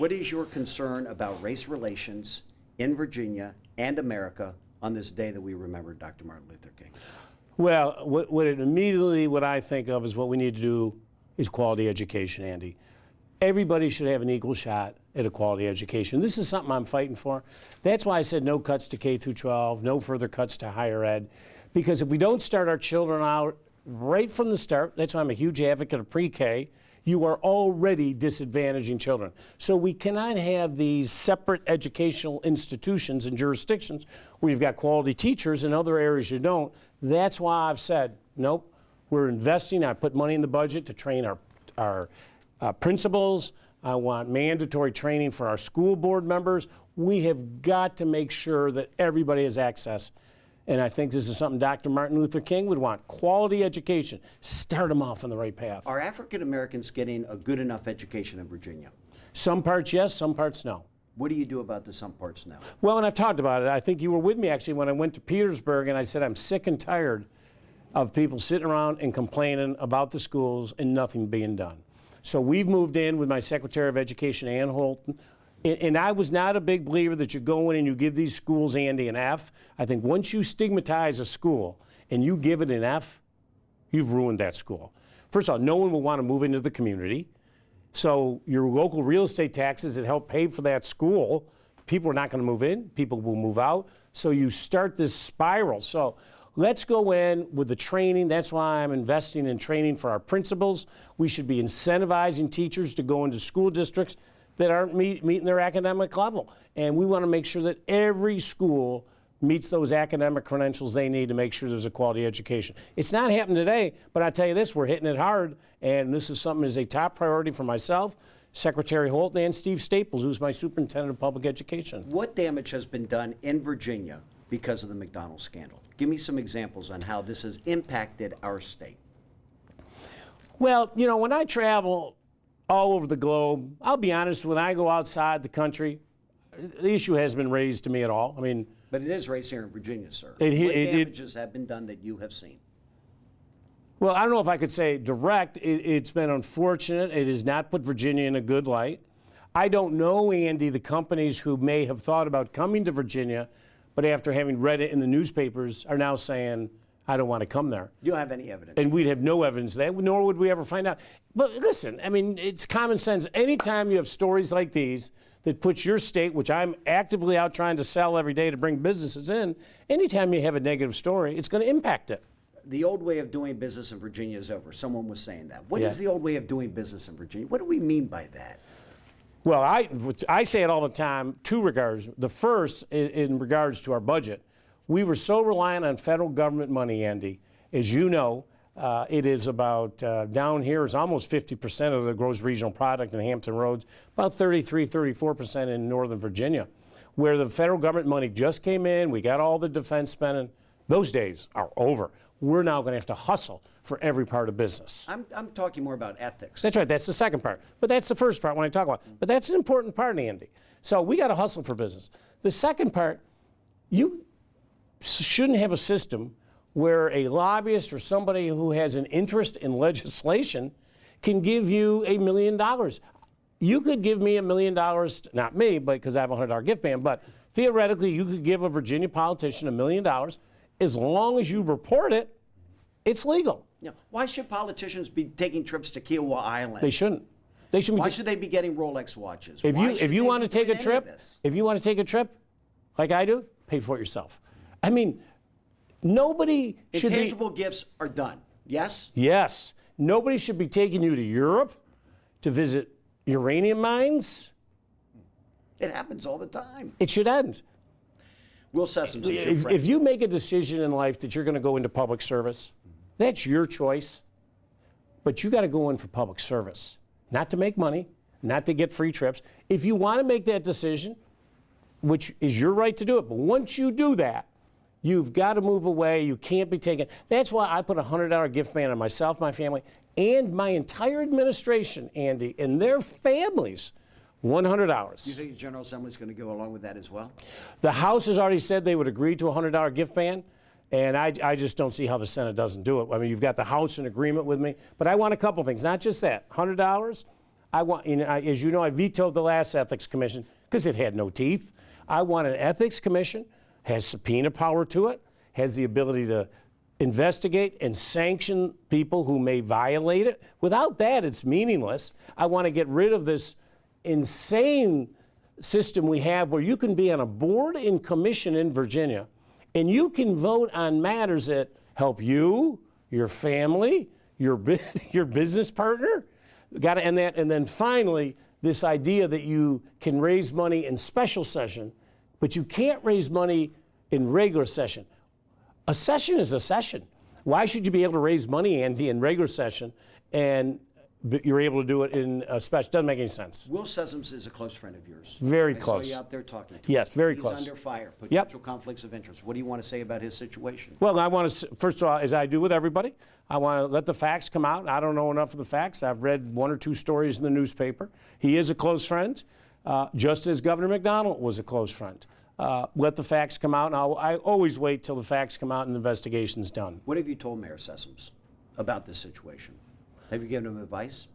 What is your concern about race relations in Virginia and America on this day that we remember Dr. Martin Luther King? Well, what I think of is what we need to do is quality education, Andy. Everybody should have an equal shot at a quality education. This is something I'm fighting for. That's why I said no cuts to K through 12, no further cuts to higher ed. Because if we don't start our children out right from the start, that's why I'm a huge advocate of pre-K, you are already disadvantaging children. So we cannot have these separate educational institutions and jurisdictions where you've got quality teachers and other areas you don't. That's why I've said, nope, we're investing. I put money in the budget to train our principals. I want mandatory training for our school board members. We have got to make sure that everybody has access. And I think this is something Dr. Martin Luther King would want. Quality education. Start them off on the right path. Are African Americans getting a good enough education in Virginia? Some parts yes, some parts no. What do you do about the some parts no? Well, and I've talked about it. I think you were with me actually when I went to Petersburg and I said I'm sick and tired of people sitting around and complaining about the schools and nothing being done. So we've moved in with my Secretary of Education, Ann Holton. And I was not a big believer that you go in and you give these schools, Andy, an F. I think once you stigmatize a school and you give it an F, you've ruined that school. First of all, no one will want to move into the community. So your local real estate taxes that help pay for that school, people are not going to move in, people will move out. So you start this spiral. So let's go in with the training. That's why I'm investing in training for our principals. We should be incentivizing teachers to go into school districts that aren't meeting their academic level. And we want to make sure that every school meets those academic credentials they need to make sure there's a quality education. It's not happening today, but I tell you this, we're hitting it hard, and this is something that is a top priority for myself, Secretary Holt, and Steve Staples, who's my superintendent of public education. What damage has been done in Virginia because of the McDonald's scandal? Give me some examples on how this has impacted our state. Well, you know, when I travel all over the globe, I'll be honest, when I go outside the country, the issue hasn't been raised to me at all. I mean, but it is raised here in Virginia, sir. What damages have been done that you have seen? Well, I don't know if I could say direct. It's been unfortunate. It has not put Virginia in a good light. I don't know, Andy, the companies who may have thought about coming to Virginia, but after having read it in the newspapers are now saying, I don't want to come there. You don't have any evidence. And we'd have no evidence of that, nor would we ever find out. But listen, I mean, it's common sense. Anytime you have stories like these that puts your state, which I'm actively out trying to sell every day to bring businesses in, anytime you have a negative story, it's going to impact it. The old way of doing business in Virginia is over. Someone was saying that. What is the old way of doing business in Virginia? What do we mean by that? Well, I say it all the time, two regards. The first, in regards to our budget. We were so reliant on federal government money, Andy. As you know, it is about, down here is almost 50% of the gross regional product in Hampton Roads, about 33, 34% in Northern Virginia, where the federal government money just came in, we got all the defense spending. Those days are over. We're now going to have to hustle for every part of business. I'm talking more about ethics. That's right, that's the second part. But that's the first part when I talk about it. But that's an important part, Andy. So we got to hustle for business. The second part, you shouldn't have a system where a lobbyist or somebody who has an interest in legislation can give you $1 million. You could give me $1 million, not me, but because I have a $100 gift ban, but theoretically you could give a Virginia politician $1 million. As long as you report it, it's legal. Yeah. Why should politicians be taking trips to Kiowa Island? They shouldn't. They shouldn't. Why should they be getting Rolex watches? If you want to take a trip, like I do, pay for it yourself. I mean, nobody should be. Intangible gifts are done. Yes? Yes. Nobody should be taking you to Europe to visit uranium mines. It happens all the time. It should end. Will Sessoms is your friend. If you make a decision in life that you're going to go into public service, that's your choice. But you got to go in for public service, not to make money, not to get free trips. If you want to make that decision, which is your right to do it, but once you do that, you've got to move away. You can't be taken. That's why I put a $100 gift ban on myself, my family, and my entire administration, Andy, and their families. $100. You think the General Assembly is going to go along with that as well? The House has already said they would agree to a $100 gift ban, and I just don't see how the Senate doesn't do it. I mean, you've got the House in agreement with me, but I want a couple things, not just that. $100, I want, as you know, I vetoed the last ethics commission because it had no teeth. I want an ethics commission, has subpoena power to it, has the ability to investigate and sanction people who may violate it. Without that, it's meaningless. I want to get rid of this insane system we have where you can be on a board and commission in Virginia and you can vote on matters that help you, your family, your business partner. Got to end that. And then finally, this idea that you can raise money in special session, but you can't raise money in regular session. A session is a session. Why should you be able to raise money, Andy, in regular session and you're able to do it in a special? Doesn't make any sense. Will Sessoms is a close friend of yours. Very I close. saw you out there talking to him. Yes, very He's close. under fire, potential conflicts of interest. What do you want to say about his situation? Well, I want to, first of all, as I do with everybody, I want to let the facts come out. I don't know enough of the facts. I've read 1 or 2 stories in the newspaper. He is a close friend, just as Governor McDonald was a close friend. Let the facts come out, and I always wait till the facts come out and the investigation's done. What have you told Mayor Sessoms about this situation? Have you given him advice?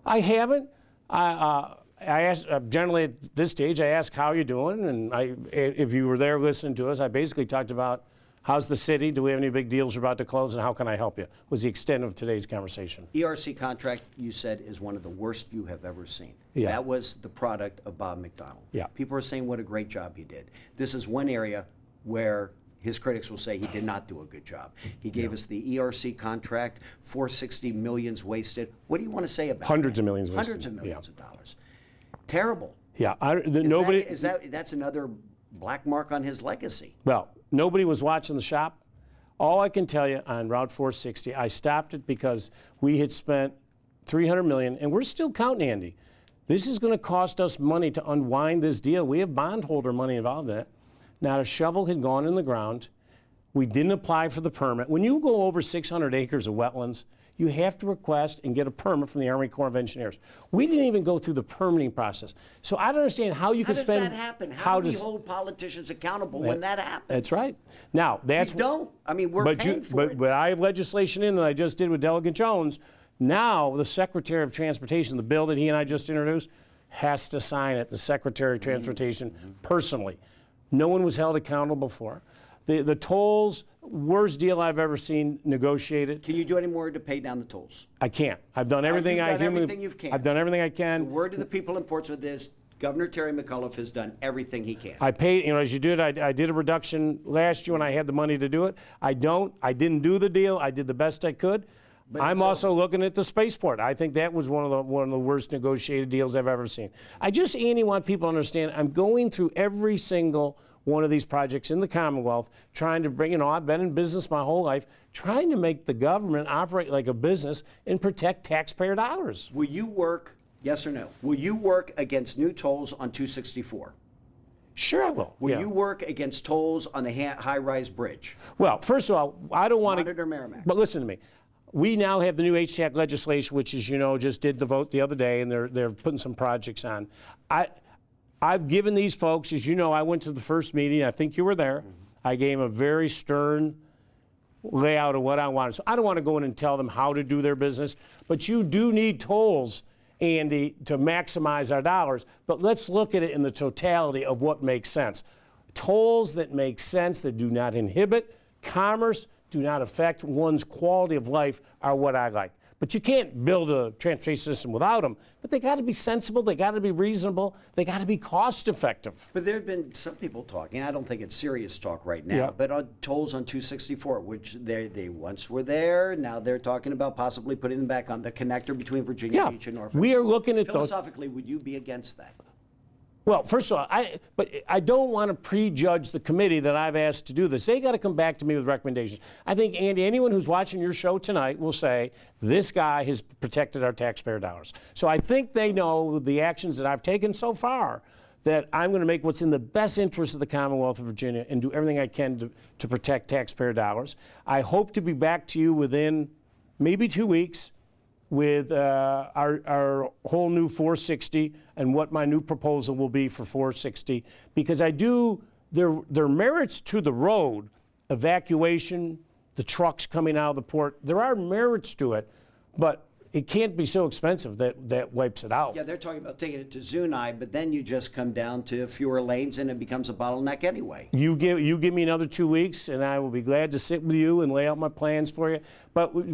I haven't. I ask, generally at this stage, I ask how you're doing, and if you were there listening to us, I basically talked about how's the city, do we have any big deals we're about to close, and how can I help you, was the extent of today's conversation. ERC contract, you said, is one of the worst you have ever seen. Yeah. That was the product of Bob McDonald. Yeah. People are saying what a great job he did. This is one area where his critics will say he did not do a good job. He gave us the ERC contract, 460 millions wasted. What do you want to say about Hundreds that? of millions wasted. Hundreds of millions of dollars. Terrible. Yeah, That's another black mark on his legacy. Well, nobody was watching the shop. All I can tell you on Route 460, I stopped it because we had spent $300 million, and we're still counting, Andy. This is going to cost us money to unwind this deal. We have bondholder money involved in it. Not a shovel had gone in the ground. We didn't apply for the permit. When you go over 600 acres of wetlands, you have to request and get a permit from the Army Corps of Engineers. We didn't even go through the permitting process. So I don't understand how you could spend. How does that happen? How do we hold politicians accountable when that happens? That's right. Now, that's. We don't. I mean, we're paying for it. But I have legislation in that I just did with Delegate Jones. Now, the Secretary of Transportation, the bill that he and I just introduced, has to sign it, the Secretary of Transportation, personally. No one was held accountable before. The tolls, worst deal I've ever seen negotiated. Can you do any more to pay down the tolls? I can't. I've done everything You've done everything you can. I've done everything I can. The word to the people in Portsmouth is Governor Terry McAuliffe has done everything he can. I paid, as you did, I did a reduction last year when I had the money to do it. I didn't do the deal. I did the best I could. But I'm also looking at the spaceport. I think that was one of the worst negotiated deals I've ever seen. Andy, want people to understand, I'm going through every single one of these projects in the Commonwealth, trying to bring, I've been in business my whole life, trying to make the government operate like a business and protect taxpayer dollars. Will you work, yes or no, will you work against new tolls on 264? Sure I will. Will you work against tolls on the high-rise bridge? Well, first of all, I don't want to. Monitor Merrimack. But listen to me. We now have the new HTAC legislation, which, as you know, just did the vote the other day, and they're putting some projects on. I've given these folks, as you know, I went to the first meeting. I think you were there. I gave them a very stern layout of what I wanted. So I don't want to go in and tell them how to do their business, but you do need tolls, Andy, to maximize our dollars. But let's look at it in the totality of what makes sense. Tolls that make sense, that do not inhibit commerce, do not affect one's quality of life, are what I like. But you can't build a transportation system without them. But they got to be sensible, they got to be reasonable, they got to be cost effective. But there have been some people talking, I don't think it's serious talk right now, but on tolls on 264, which they once were there, now they're talking about possibly putting them back on the connector between Virginia Beach and Norfolk. We are looking at those. Philosophically, would you be against that? Well, first of all, I don't want to prejudge the committee that I've asked to do this. They got to come back to me with recommendations. I think, Andy, anyone who's watching your show tonight will say, this guy has protected our taxpayer dollars. So I think they know the actions that I've taken so far, that I'm going to make what's in the best interest of the Commonwealth of Virginia and do everything I can to protect taxpayer dollars. I hope to be back to you within maybe 2 weeks with our whole new 460 and what my new proposal will be for 460, because there are merits to the road, evacuation, the trucks coming out of the port. There are merits to it, but it can't be so expensive that wipes it out. Yeah, they're talking about taking it to Zuni, but then you just come down to fewer lanes and it becomes a bottleneck anyway. You give me another 2 weeks, and I will be glad to sit with you and lay out my plans for you. But and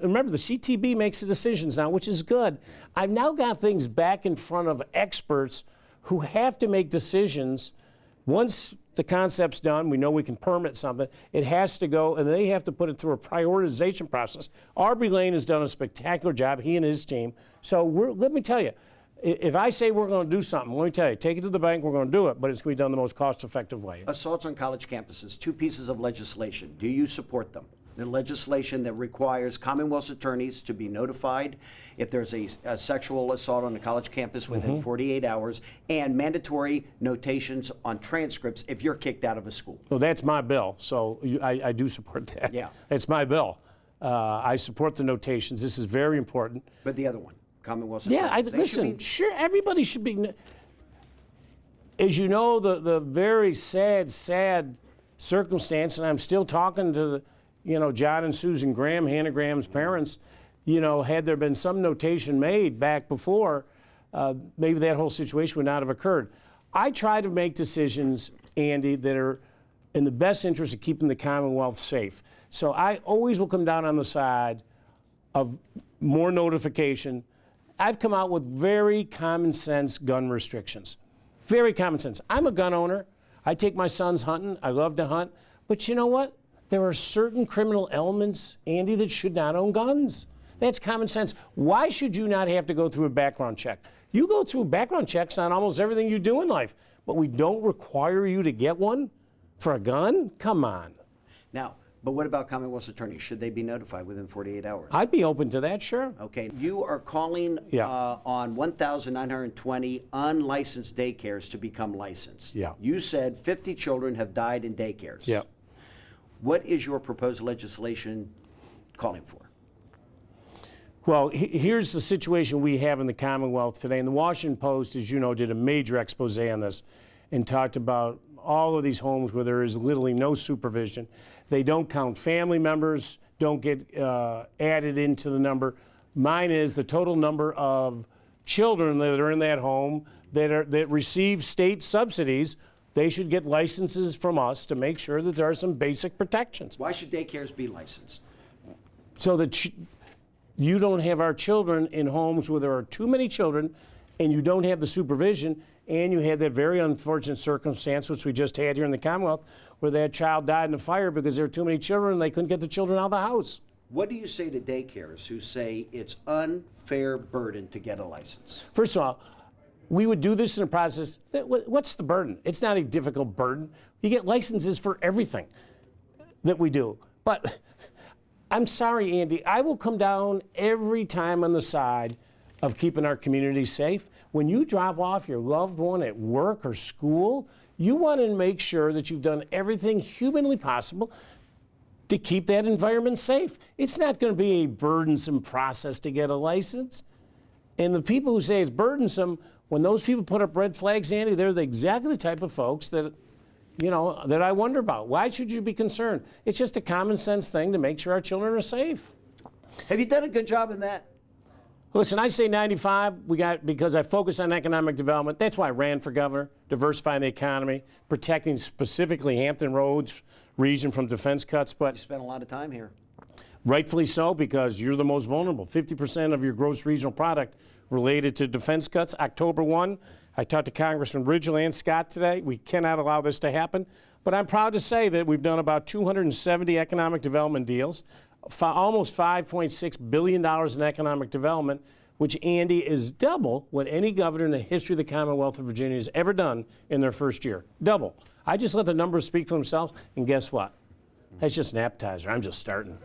remember, the CTB makes the decisions now, which is good. I've now got things back in front of experts who have to make decisions. Once the concept's done, we know we can permit something, it has to go, and they have to put it through a prioritization process. Aubrey Lane has done a spectacular job, he and his team. So let me tell you, if I say we're going to do something, let me tell you, take it to the bank, we're going to do it, but it's going to be done the most cost-effective way. Assaults on college campuses, 2 pieces of legislation. Do you support them? The legislation that requires Commonwealth's attorneys to be notified if there's a sexual assault on a college campus within 48 hours, and mandatory notations on transcripts if you're kicked out of a school. Well, that's my bill, so I do support that. Yeah. It's my bill. I support the notations. This is very important. But the other one, Commonwealth's Yeah, attorneys, listen, sure, everybody should be. As you know, the very sad circumstance, and I'm still talking to John and Susan Graham, Hannah Graham's parents, had there been some notation made back before, maybe that whole situation would not have occurred. I try to make decisions, Andy, that are in the best interest of keeping the Commonwealth safe. So I always will come down on the side of more notification. I've come out with very common sense gun restrictions. Very common sense. I'm a gun owner. I take my sons hunting. I love to hunt. But you know what? There are certain criminal elements, Andy, that should not own guns. That's common sense. Why should you not have to go through a background check? You go through background checks on almost everything you do in life, but we don't require you to get one for a gun? Come on. Now, but what about Commonwealth's attorneys? Should they be notified within 48 hours? I'd be open to that, sure. Okay, you are calling on 1,920 unlicensed daycares to become licensed. Yeah. You said 50 children have died in daycares. Yeah. What is your proposed legislation calling for? Well, here's the situation we have in the Commonwealth today. And the Washington Post, as you know, did a major expose on this and talked about all of these homes where there is literally no supervision. They don't count family members, don't get added into the number. Mine is the total number of children that are in that home that receive state subsidies. They should get licenses from us to make sure that there are some basic protections. Why should daycares be licensed? So that you don't have our children in homes where there are too many children and you don't have the supervision, and you had that very unfortunate circumstance, which we just had here in the Commonwealth, where that child died in a fire because there were too many children and they couldn't get the children out of the house. What do you say to daycares who say it's unfair burden to get a license? First of all, we would do this in a process. What's the burden? It's not a difficult burden. You get licenses for everything that we do. But I'm sorry, Andy, I will come down every time on the side of keeping our community safe. When you drop off your loved one at work or school, you want to make sure that you've done everything humanly possible to keep that environment safe. It's not going to be a burdensome process to get a license. And the people who say it's burdensome, when those people put up red flags, Andy, they're exactly the type of folks that, that I wonder about. Why should you be concerned? It's just a common sense thing to make sure our children are safe. Have you done a good job in that? Listen, I say 95, because I focus on economic development. That's why I ran for governor, diversifying the economy, protecting specifically Hampton Roads region from defense cuts. But You spent a lot of time here. rightfully so, because you're the most vulnerable. 50% of your gross regional product related to defense cuts. October 1, I talked to Congressman Ridgel and Scott today. We cannot allow this to happen. But I'm proud to say that we've done about 270 economic development deals, almost $5.6 billion in economic development, which, Andy, is double what any governor in the history of the Commonwealth of Virginia has ever done in their first year. Double. I just let the numbers speak for themselves, and guess what? That's just an appetizer. I'm just starting.